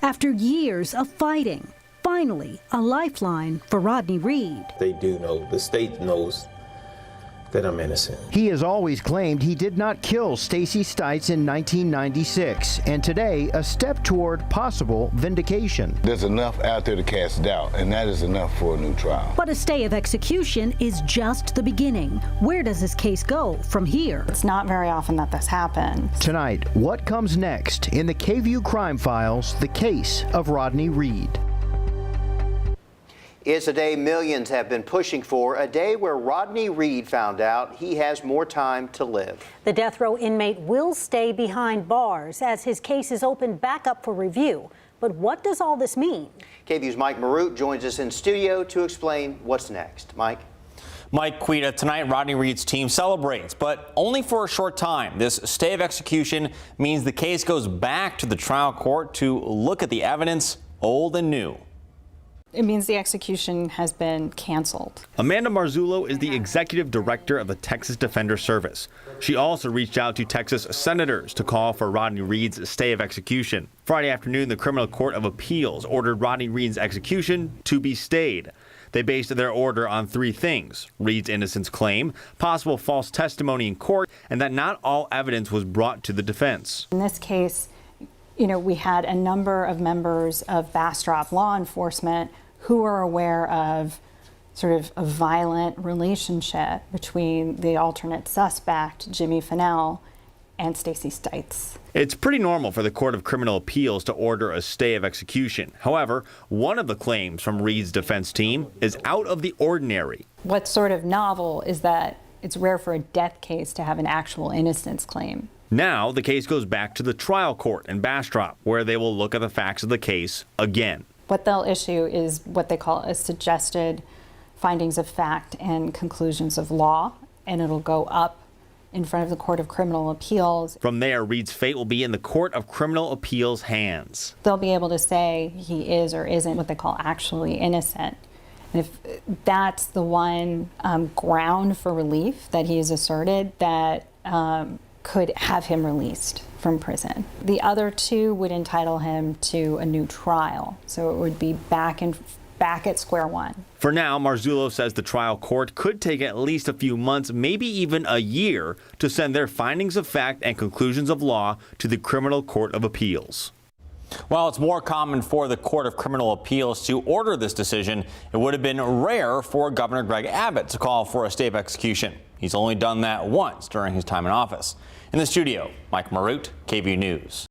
After years of fighting, finally a lifeline for Rodney Reed. They do know, the state knows that I'm innocent. He has always claimed he did not kill Stacy Stites in 1996, and today a step toward possible vindication. There's enough out there to cast doubt, and that is enough for a new trial. But a stay of execution is just the beginning. Where does this case go from here? It's not very often that this happens. Tonight, what comes next in the KVUE crime files, the case of Rodney Reed. It's a day millions have been pushing for, a day where Rodney Reed found out he has more time to live. The death row inmate will stay behind bars as his case is opened back up for review. But what does all this mean? KVUE's Mike Marute joins us in studio to explain what's next. Mike? Mike Quita, tonight Rodney Reed's team celebrates, but only for a short time. This stay of execution means the case goes back to the trial court to look at the evidence, old and new. It means the execution has been canceled. Amanda Marzullo is the executive director of the Texas Defender Service. She also reached out to Texas senators to call for Rodney Reed's stay of execution. Friday afternoon, the Criminal Court of Appeals ordered Rodney Reed's execution to be stayed. They based their order on three things: Reed's innocence claim, possible false testimony in court, and that not all evidence was brought to the defense. In this case, we had a number of members of Bastrop law enforcement who are aware of sort of a violent relationship between the alternate suspect, Jimmy Fennell, and Stacy Stites. It's pretty normal for the Court of Criminal Appeals to order a stay of execution. However, one of the claims from Reed's defense team is out of the ordinary. What's sort of novel is that it's rare for a death case to have an actual innocence claim. Now, the case goes back to the trial court in Bastrop, where they will look at the facts of the case again. What they'll issue is what they call a suggested findings of fact and conclusions of law, and it'll go up in front of the Court of Criminal Appeals. From there, Reed's fate will be in the Court of Criminal Appeals' hands. They'll be able to say he is or isn't what they call actually innocent. And if that's the one ground for relief that he has asserted, that could have him released from prison. The other two would entitle him to a new trial, so it would be back at square one. For now, Marzullo says the trial court could take at least a few months, maybe even a year, to send their findings of fact and conclusions of law to the Criminal Court of Appeals. While it's more common for the Court of Criminal Appeals to order this decision, it would have been rare for Governor Greg Abbott to call for a stay of execution. He's only done that once during his time in office. In the studio, Mike Marute, KVUE News.